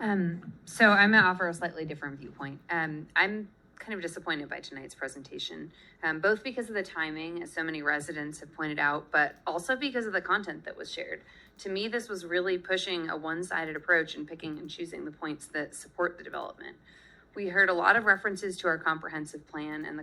So I'm going to offer a slightly different viewpoint. I'm kind of disappointed by tonight's presentation, both because of the timing, as so many residents have pointed out, but also because of the content that was shared. To me, this was really pushing a one-sided approach and picking and choosing the points that support the development. We heard a lot of references to our comprehensive plan and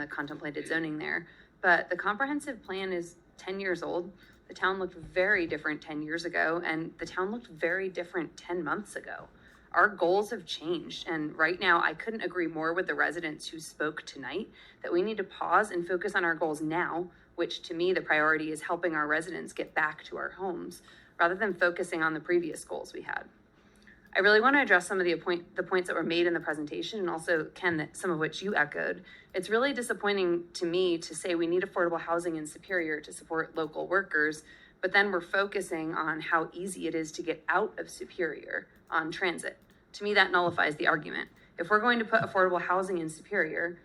the contemplated zoning there, but the comprehensive plan is 10 years old. The town looked very different 10 years ago, and the town looked very different 10 months ago. Our goals have changed, and right now I couldn't agree more with the residents who spoke tonight that we need to pause and focus on our goals now, which to me the priority is helping our residents get back to our homes, rather than focusing on the previous goals we had. I really want to address some of the points that were made in the presentation, and also, Ken, that some of which you echoed. It's really disappointing to me to say we need affordable housing in Superior to support local workers, but then we're focusing on how easy it is to get out of Superior on transit. To me, that nullifies the argument. If we're going to put affordable housing in Superior,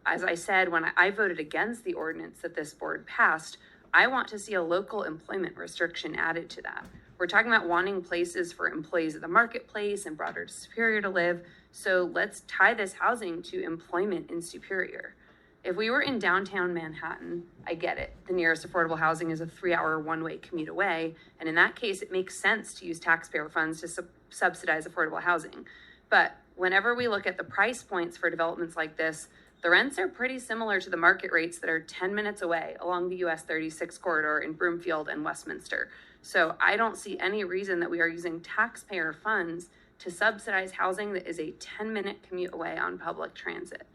as I said, when I voted against the ordinance that this board passed, I want to see a local employment restriction added to that. We're talking about wanting places for employees of the marketplace and broader Superior to live. So let's tie this housing to employment in Superior. If we were in downtown Manhattan, I get it. The nearest affordable housing is a 3-hour one-way commute away. And in that case, it makes sense to use taxpayer funds to subsidize affordable housing. But whenever we look at the price points for developments like this, the rents are pretty similar to the market rates that are 10 minutes away along the US 36 corridor in Broomfield and Westminster. So I don't see any reason that we are using taxpayer funds to subsidize housing that is a 10-minute commute away on public transit.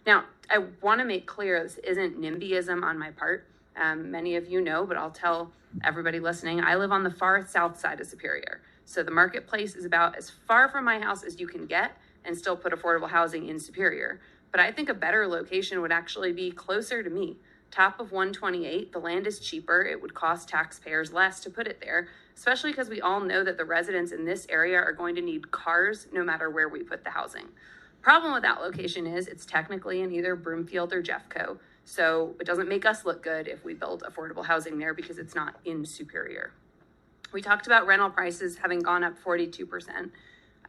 Now, I want to make clear this isn't NIMBYism on my part. Many of you know, but I'll tell everybody listening, I live on the far south side of Superior. So the marketplace is about as far from my house as you can get and still put affordable housing in Superior. But I think a better location would actually be closer to me. Top of 128, the land is cheaper. It would cost taxpayers less to put it there, especially because we all know that the residents in this area are going to need cars no matter where we put the housing. Problem with that location is it's technically in either Broomfield or Jeffco. So it doesn't make us look good if we build affordable housing there because it's not in Superior. We talked about rental prices having gone up 42%.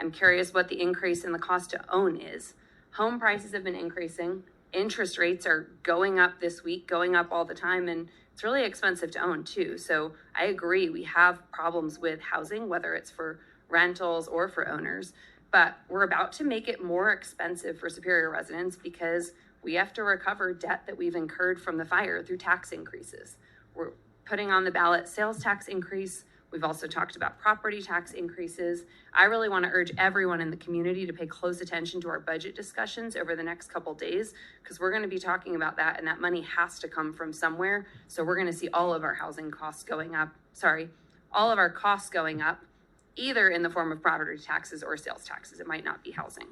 I'm curious what the increase in the cost to own is. Home prices have been increasing. Interest rates are going up this week, going up all the time, and it's really expensive to own too. So I agree, we have problems with housing, whether it's for rentals or for owners, but we're about to make it more expensive for Superior residents because we have to recover debt that we've incurred from the fire through tax increases. We're putting on the ballot sales tax increase. We've also talked about property tax increases. I really want to urge everyone in the community to pay close attention to our budget discussions over the next couple days, because we're going to be talking about that, and that money has to come from somewhere. So we're going to see all of our housing costs going up, all of our costs going up, either in the form of property taxes or sales taxes. It might not be housing.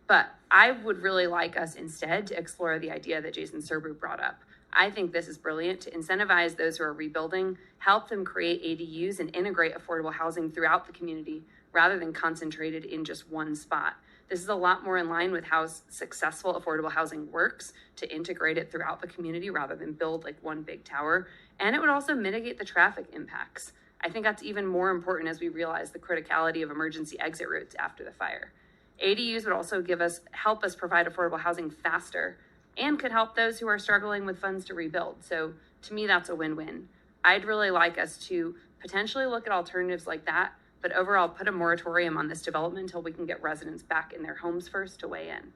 But I would really like us instead to explore the idea that Jason Serbu brought up. I think this is brilliant to incentivize those who are rebuilding, help them create ADUs and integrate affordable housing throughout the community rather than concentrated in just one spot. This is a lot more in line with how successful affordable housing works, to integrate it throughout the community rather than build like one big tower. And it would also mitigate the traffic impacts. I think that's even more important as we realize the criticality of emergency exit routes after the fire. ADUs would also help us provide affordable housing faster, and could help those who are struggling with funds to rebuild. So to me, that's a win-win. I'd really like us to potentially look at alternatives like that, but overall put a moratorium on this development until we can get residents back in their homes first to weigh in.